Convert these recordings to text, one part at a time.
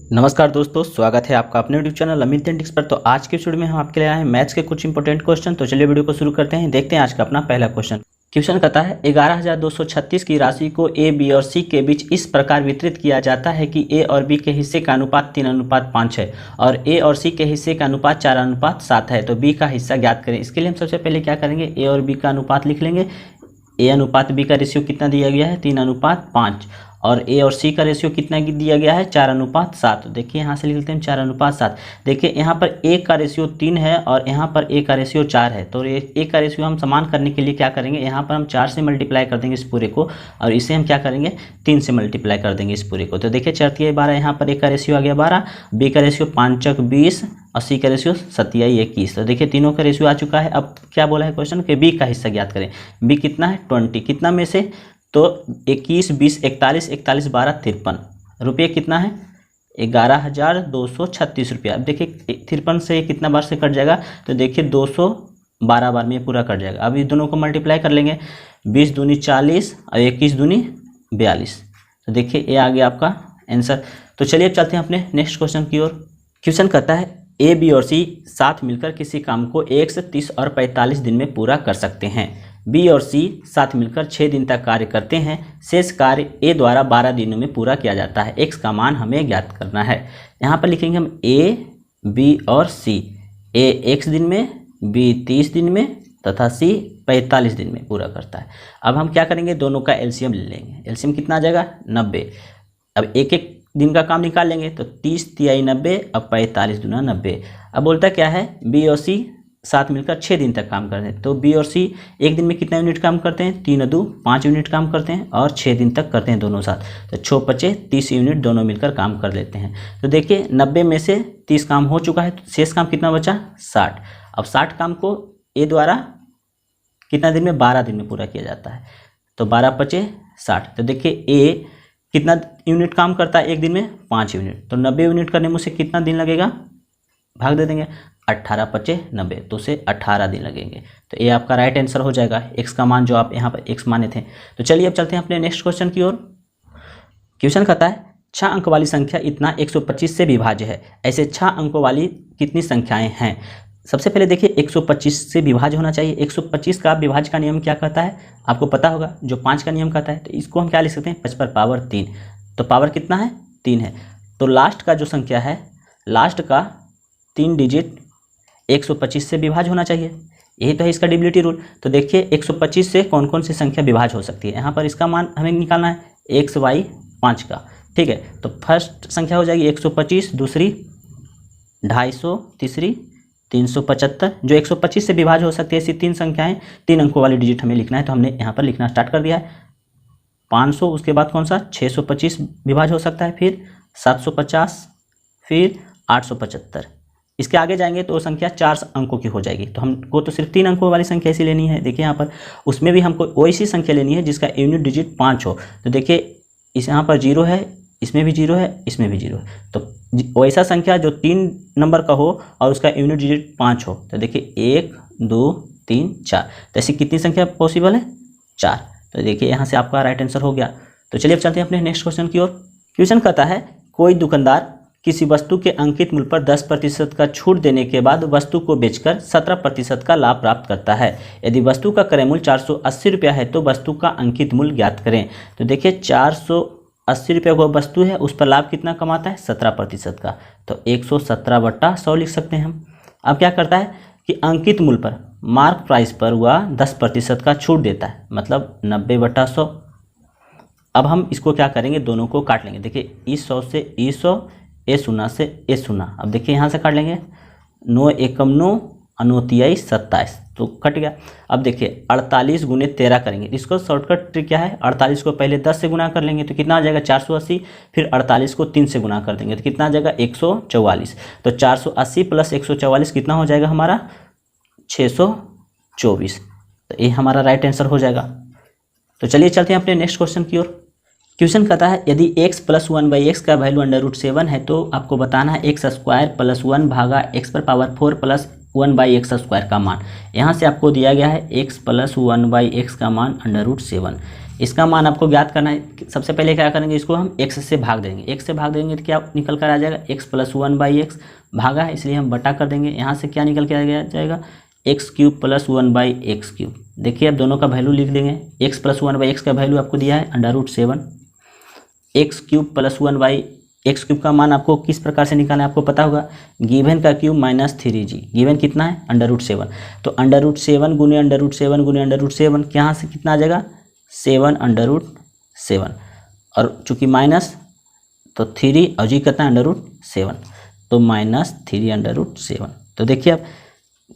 नमस्कार दोस्तों, स्वागत है आपका अपने यूट्यूब चैनल अमित टिक्स पर। तो आज के वीडियो में हम आपके लिए आए हैं मैथ्स के कुछ इंपॉर्टेंट क्वेश्चन। तो चलिए वीडियो को शुरू करते हैं। देखते हैं आज का अपना पहला क्वेश्चन। क्वेश्चन कहता है 11,236 की राशि को ए, बी और सी के बीच इस प्रकार वितरित किया जाता है कि ए और बी के हिस्से का अनुपात 3:5 है और ए और सी के हिस्से का अनुपात 4:7 है। तो बी का हिस्सा ज्ञात करें। इसके लिए हम सबसे पहले क्या करेंगे, ए और बी का अनुपात लिख लेंगे। ए अनुपात बी का रेशियो कितना दिया गया है, 3:5 और ए और सी का रेशियो कितना दिया गया है, 4:7। तो देखिए यहाँ से लिख लेते हैं 4:7। देखिए यहाँ पर ए का रेशियो 3 है और यहाँ पर ए का रेशियो 4 है। तो ए का रेशियो हम समान करने के लिए क्या करेंगे, यहाँ पर हम 4 से मल्टीप्लाई कर देंगे इस पूरे को और इसे हम क्या करेंगे, 3 से मल्टीप्लाई कर देंगे इस पूरे को। तो देखिए 4×3 12, यहाँ पर ए का रेशियो आ गया 12, बी का रेशियो 5×4 20 और सी का रेशियो 27×21। तो देखिए तीनों का रेशियो आ चुका है। अब क्या बोला है क्वेश्चन कि बी का हिस्सा ज्ञात करें। बी कितना है, 20। कितना में से, तो 21 20 41 41 12 53। रुपये कितना है, 11,236 रुपया। अब देखिए 53 से कितना बार से कट जाएगा, तो देखिए 212 बार में पूरा कट जाएगा। अब इस दोनों को मल्टीप्लाई कर लेंगे, 20 दूनी 40 और 21 दूनी 42। तो देखिए ये आ गया आपका आंसर। तो चलिए अब चलते हैं अपने नेक्स्ट क्वेश्चन की ओर। क्वेश्चन कहता है ए, बी और सी साथ मिलकर किसी काम को 1 से 30 और 45 दिन में पूरा कर सकते हैं। बी और सी साथ मिलकर 6 दिन तक कार्य करते हैं। शेष कार्य ए द्वारा 12 दिनों में पूरा किया जाता है। एक्स का मान हमें ज्ञात करना है। यहाँ पर लिखेंगे हम ए, बी और सी। ए x दिन में, बी 30 दिन में तथा सी 45 दिन में पूरा करता है। अब हम क्या करेंगे, दोनों का एलसीएम ले लेंगे। एलसीएम कितना आ जाएगा, 90। अब एक एक दिन का काम निकाल लेंगे, तो 30 तिहाई 90 और 45 दूना 90। अब बोलता क्या है, बी और सी साथ मिलकर 6 दिन तक काम करते हैं। तो बी और सी एक दिन में कितना यूनिट काम करते हैं, 3 2 5 यूनिट काम करते हैं और 6 दिन तक करते हैं दोनों साथ। तो 6 5 30 यूनिट दोनों मिलकर काम कर लेते हैं। तो देखिए 90 में से 30 काम हो चुका है, तो शेष काम कितना बचा, 60। अब 60 काम को ए द्वारा कितना दिन में, 12 दिन में पूरा किया जाता है। तो 12 5 60। तो देखिए ए कितना यूनिट काम करता है एक दिन में, 5 यूनिट। तो 90 यूनिट करने में उसे कितना दिन लगेगा, भाग दे देंगे, 18 5 90, तो उसे 18 दिन लगेंगे। तो ये आपका राइट आंसर हो जाएगा, एक्स का मान जो आप यहाँ पर एक्स माने थे। तो चलिए अब चलते हैं अपने नेक्स्ट क्वेश्चन की ओर। क्वेश्चन कहता है 6 अंक वाली संख्या इतना 125 से विभाज्य है। ऐसे 6 अंकों वाली कितनी संख्याएं हैं। सबसे पहले देखिए 125 से विभाज्य होना चाहिए। 125 का विभाज्य का नियम क्या कहता है, आपको पता होगा, जो 5 का नियम कहता है। तो इसको हम क्या लिख सकते हैं, 5 पर पावर 3। तो पावर कितना है, 3 है। तो लास्ट का जो संख्या है, लास्ट का 3 डिजिट 125 से विभाज्य होना चाहिए। यही तो है इसका डिविजिबिलिटी रूल। तो देखिए 125 से कौन कौन सी संख्या विभाज्य हो सकती है। यहाँ पर इसका मान हमें निकालना है, x y 5 का, ठीक है। तो फर्स्ट संख्या हो जाएगी 125, दूसरी 250, तीसरी 375। जो 125 से विभाज्य हो सकती है ऐसी 3 संख्याएं, 3 अंकों वाली डिजिट हमें लिखना है। तो हमने यहाँ पर लिखना स्टार्ट कर दिया है। 500, उसके बाद कौन सा, 625 विभाज्य हो सकता है, फिर 750, फिर 875। इसके आगे जाएंगे तो संख्या 4 अंकों की हो जाएगी। तो हमको तो सिर्फ 3 अंकों वाली संख्या ऐसी लेनी है। देखिए यहाँ पर उसमें भी हमको वैसी संख्या लेनी है जिसका यूनिट डिजिट 5 हो। तो देखिए इस यहाँ पर 0 है, इसमें भी 0 है, इसमें भी 0 है। तो वैसा संख्या जो 3 नंबर का हो और उसका यूनिट डिजिट 5 हो। तो देखिए 1 2 3 4। तो ऐसी कितनी संख्या पॉसिबल है, 4। तो देखिए यहाँ से आपका राइट आंसर हो गया। तो चलिए अब चलते हैं अपने नेक्स्ट क्वेश्चन की ओर। क्वेश्चन कहता है कोई दुकानदार किसी वस्तु के अंकित मूल्य पर 10% का छूट देने के बाद वस्तु को बेचकर 17% का लाभ प्राप्त करता है। यदि वस्तु का क्रय मूल्य 480 रुपया है तो वस्तु का अंकित मूल्य ज्ञात करें। तो देखिए 480 रुपये को वस्तु है, उस पर लाभ कितना कमाता है, 17% का। तो 117/100 लिख सकते हैं हम। अब क्या करता है कि अंकित मूल्य पर, मार्क प्राइस पर वह 10% का छूट देता है, मतलब 90/100। अब हम इसको क्या करेंगे, दोनों को काट लेंगे। देखिए इस 100 से इस 100, A0 से A0। अब देखिए यहाँ से काट लेंगे, 9 एकम 9 9 तिहाई 27, तो कट गया। अब देखिए 48 गुने 13 करेंगे। इसको शॉर्टकट ट्रिक क्या है, 48 को पहले 10 से गुना कर लेंगे तो कितना आ जाएगा, 480। फिर 48 को 3 से गुना कर देंगे तो कितना आ जाएगा, 144। तो 480 प्लस 144 कितना हो जाएगा हमारा, 624। तो ये हमारा राइट आंसर हो जाएगा। तो चलिए चलते हैं अपने नेक्स्ट क्वेश्चन की ओर। क्वेश्चन कहता है यदि x + 1/x का वैल्यू √7 है तो आपको बताना है x² + 1 भागा x पर पावर 4 + 1/x² का मान। यहाँ से आपको दिया गया है x + 1/x का मान √7। इसका मान आपको ज्ञात करना है। सबसे पहले क्या करेंगे, इसको हम x से भाग देंगे। x से भाग देंगे तो क्या निकल कर आ जाएगा, x प्लस 1/x भागा है इसलिए हम बटा कर देंगे। यहाँ से क्या निकल के आ जाएगा, एक्स क्यूब प्लस 1/x³। देखिए अब दोनों का वैल्यू लिख देंगे। x प्लस 1/x का वैल्यू आपको दिया है √7। एक्स क्यूब प्लस 1/x³ का मान आपको किस प्रकार से निकालना है आपको पता होगा, गिवन का क्यूब माइनस 3g। गिवन कितना है √7, तो √7 गुने √7 गुने √7 यहाँ से कितना आ जाएगा 7/7, और चूंकि माइनस तो 3 और जी कितना है √7, तो -3/7। तो देखिए अब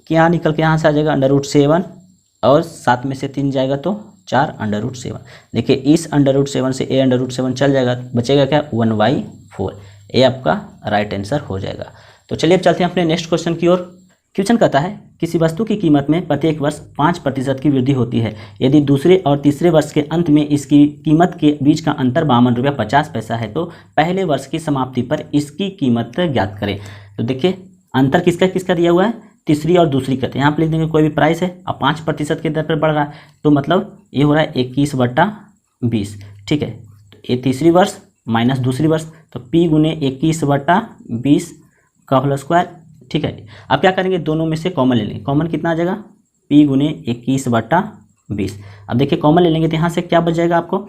क्या निकल के यहाँ से आ जाएगा √7 और 7 में से 3 जाएगा तो 4/7। देखिए इस √7 से a/7 चल जाएगा, बचेगा क्या 1/4। ये आपका राइट आंसर हो जाएगा। तो चलिए अब चलते हैं अपने नेक्स्ट क्वेश्चन की ओर। क्वेश्चन कहता है किसी वस्तु की कीमत में प्रत्येक वर्ष 5% की वृद्धि होती है। यदि दूसरे और तीसरे वर्ष के अंत में इसकी कीमत के बीच का अंतर 52 रुपया 50 पैसा है तो पहले वर्ष की समाप्ति पर इसकी कीमत ज्ञात करें। तो देखिए अंतर किसका किसका दिया हुआ है, तीसरी और दूसरी का। यहाँ पर लिख देंगे कोई भी प्राइस है अब 5% के दर पर बढ़ रहा है, तो मतलब ये हो रहा है 21/20। ठीक है, तो ये तीसरी वर्ष माइनस दूसरी वर्ष, तो p गुने 21/20 का होल स्क्वायर। ठीक है, अब क्या करेंगे, दोनों में से कॉमन ले लेंगे। कॉमन कितना आ जाएगा, p गुने 21/20। अब देखिए कॉमन ले लेंगे तो यहाँ से क्या बच जाएगा आपको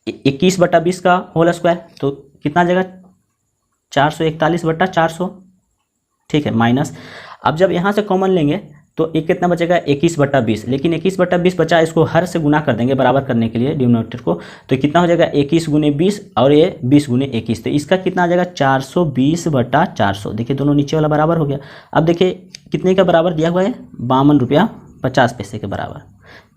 21/20 का होल स्क्वायर, तो कितना आ जाएगा 441/400। ठीक है, माइनस अब जब यहाँ से कॉमन लेंगे तो एक कितना बचेगा 21/20, लेकिन 21/20 बचा, इसको हर से गुना कर देंगे बराबर करने के लिए डिनोमिनेटर को, तो कितना हो जाएगा 21 गुने 20 और ये 20 गुने 21, तो इसका कितना आ जाएगा 420/400। देखिए दोनों नीचे वाला बराबर हो गया। अब देखिए कितने का बराबर दिया हुआ है 52 रुपया 50 पैसे के बराबर।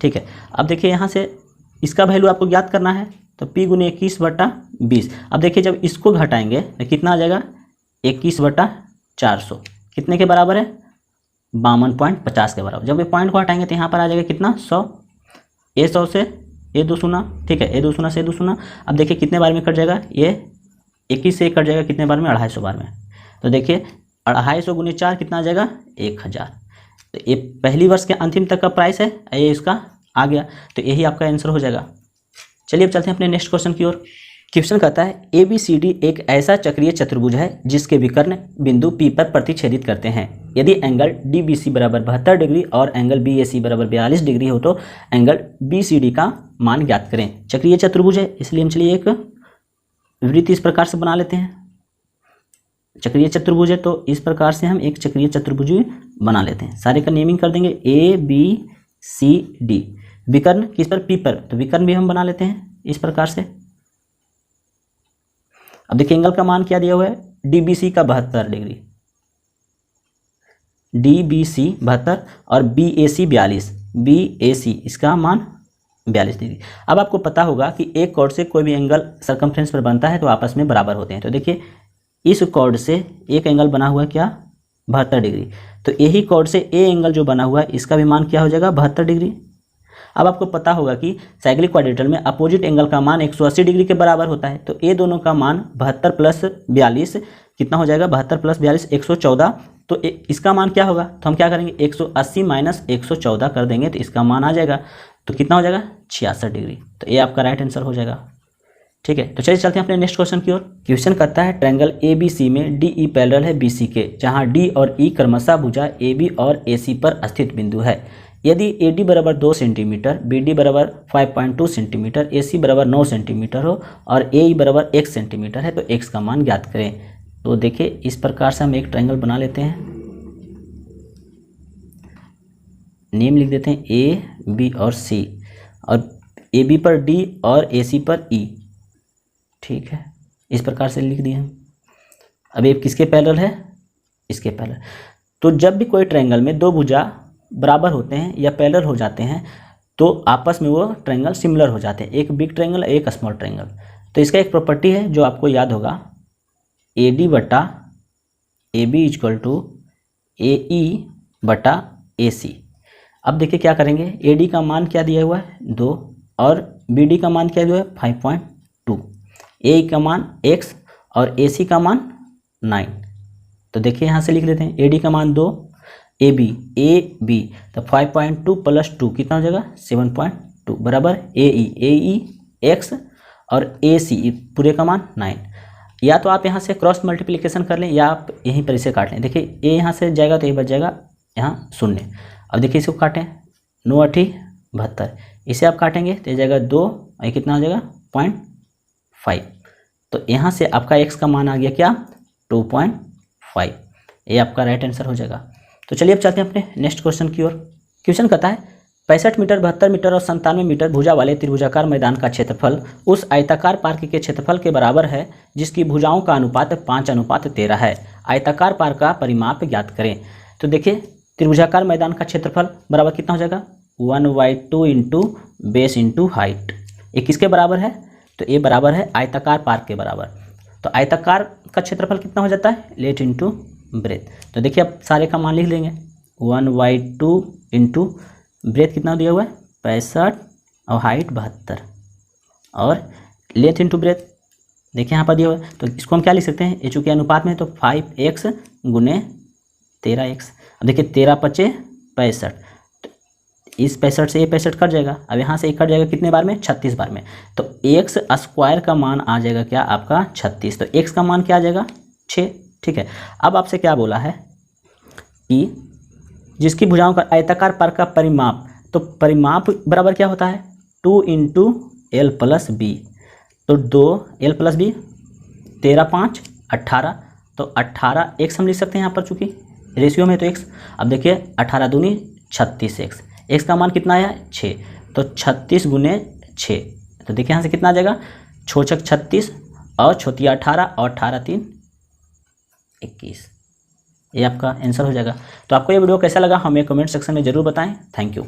ठीक है, अब देखिए यहाँ से इसका वैल्यू आपको ज्ञात करना है, तो p गुने 21/20। अब देखिए जब इसको घटाएंगे तो कितना आ जाएगा 21/400, कितने के बराबर है 52.50 के बराबर। जब ये पॉइंट को हटाएंगे तो यहाँ पर आ जाएगा कितना 100, ए 100 से ए 2 शून्य। ठीक है, ए 2 शून्य से ए 2 शून्य। अब देखिए कितने बार में कट जाएगा, ये 21 से कट जाएगा कितने बार में 250 बार में। तो देखिए 250 गुने 4 कितना आ जाएगा 1000। तो ये पहली वर्ष के अंतिम तक का प्राइस है, ये इसका आ गया, तो यही आपका आंसर हो जाएगा। चलिए अब चलते हैं अपने नेक्स्ट क्वेश्चन की ओर। क्वेश्चन कहता है ABCD एक ऐसा चक्रीय चतुर्भुज है जिसके विकर्ण बिंदु P पर प्रतिच्छेदित करते हैं। यदि एंगल DBC बराबर 72 डिग्री और एंगल BAC बराबर 42 डिग्री हो तो एंगल BCD का मान ज्ञात करें। चक्रीय चतुर्भुज है इसलिए हम चलिए एक वृत्त इस प्रकार से बना लेते हैं। चक्रीय चतुर्भुज है तो इस प्रकार से हम एक चक्रीय चतुर्भुज बना लेते हैं। सारे का नेमिंग कर देंगे ABCD। विकर्ण किस पर P पर, तो विकर्ण भी हम बना लेते हैं इस प्रकार से। अब देखिए एंगल का मान क्या दिया हुआ है DBC का 72 डिग्री, DBC 72 और BAC 42, BAC इसका मान 42 डिग्री। अब आपको पता होगा कि एक कॉर्ड से कोई भी एंगल सर्कमफ्रेंस पर बनता है तो आपस में बराबर होते हैं। तो देखिए इस कॉर्ड से एक एंगल बना हुआ है क्या 72 डिग्री, तो यही कॉर्ड से ए एंगल जो बना हुआ है इसका भी मान क्या हो जाएगा 72 डिग्री। अब आपको पता होगा कि साइक्लिक क्वाड्रेटर में अपोजिट एंगल का मान 180 डिग्री के बराबर होता है, तो ये दोनों का मान 72 + 42 कितना हो जाएगा 72 + 42 114। तो इसका मान क्या होगा, तो हम क्या करेंगे 180 - 114 कर देंगे तो इसका मान आ जाएगा, तो कितना हो जाएगा 66 डिग्री। तो ये आपका राइट आंसर हो जाएगा। ठीक है, तो चलिए चलते हैं अपने नेक्स्ट क्वेश्चन की ओर। क्वेश्चन करता है ट्रायंगल ABC में DE पैरेलल है BC के, जहां D और E क्रमशः भुजा AB और AC पर स्थित बिंदु है। यदि AD बराबर 2 सेंटीमीटर, BD बराबर 5.2 सेंटीमीटर, AC बराबर 9 सेंटीमीटर हो और AE बराबर 1 सेंटीमीटर है तो x का मान ज्ञात करें। तो देखिए इस प्रकार से हम एक ट्रायंगल बना लेते हैं। नेम लिख देते हैं A, B और C, और AB पर D और AC पर E। ठीक है, इस प्रकार से लिख दिए हम। अब ये किसके पैरेलल है, इसके पैरेलल। तो जब भी कोई ट्रायंगल में दो भुजा बराबर होते हैं या पैरेलल हो जाते हैं तो आपस में वो ट्रायंगल सिमिलर हो जाते हैं, एक बिग ट्रायंगल एक स्मॉल ट्रायंगल। तो इसका एक प्रॉपर्टी है जो आपको याद होगा, AD बटा AB = AE बटा AC। अब देखिए क्या करेंगे, AD का मान क्या दिया हुआ है 2 और BD का मान क्या दिया हुआ है 5.2, AE का मान x और AC का मान 9। तो देखिए यहाँ से लिख लेते हैं AD का मान 2, AB तो 5.2 + 2 कितना हो जाएगा 2 बराबर ए एक्स और ए सी पूरे का मान 9। या तो आप यहाँ से क्रॉस मल्टीप्लिकेशन कर लें या आप यहीं पर इसे काट लें। देखिए ए यहाँ से जाएगा तो ये बच जाएगा यहाँ 0। अब देखिए इसको काटें, 9 8 72, इसे आप काटेंगे तो ये जाएगा 2 और ये कितना हो जाएगा 0.5। तो यहाँ से आपका x का मान आ गया क्या 2.5। ये आपका राइट आंसर हो जाएगा। तो चलिए अब चलते हैं अपने नेक्स्ट क्वेश्चन की ओर। क्वेश्चन कहता है 65 मीटर 72 मीटर और 97 मीटर भुजा वाले त्रिभुजाकार मैदान का क्षेत्रफल उस आयताकार पार्क के क्षेत्रफल के बराबर है जिसकी भुजाओं का अनुपात 5:13 है। आयताकार पार्क का परिमाप ज्ञात करें। तो देखिए त्रिभुजाकार मैदान का क्षेत्रफल बराबर कितना हो जाएगा 1/2 इंटू बेस इंटू हाइट। ये किसके बराबर है, तो ये बराबर है आयताकार पार्क के बराबर। तो आयताकार का क्षेत्रफल कितना हो जाता है लेट इंटू ब्रेथ। तो देखिए अब सारे का मान लिख लेंगे 1/2 इंटू ब्रेथ कितना दिया हुआ है 65 और हाइट 72 और लेंथ इंटू ब्रेथ देखिए यहाँ पर दिया हुआ है। तो इसको हम क्या लिख सकते हैं, ये चूँकि अनुपात में तो 5x गुने 13x। अब देखिए 13 5 65, तो इस 65 से ये 65 कट जाएगा। अब यहाँ से ये कट जाएगा कितने बार में 36 बार में। तो x स्क्वायर का मान आ जाएगा क्या आपका 36। तो x का मान क्या आ जाएगा 6। ठीक है, अब आपसे क्या बोला है कि जिसकी भुजाओं का आयताकार पार्क का परिमाप, तो परिमाप बराबर क्या होता है 2 इंटू एल प्लस बी। तो 2 l प्लस बी 13 5 18, तो 18 x हम लिख सकते हैं यहाँ पर चूँकि रेशियो में तो x। अब देखिए 18 दूनी 36x, x का मान कितना आया 6, तो 36 गुने 6। तो देखिए यहाँ से कितना आ जाएगा 6 6 36 और 6 18 और 18 3 21। ये आपका आंसर हो जाएगा। तो आपको ये वीडियो कैसा लगा हमें कमेंट सेक्शन में ज़रूर बताएं। Thank you.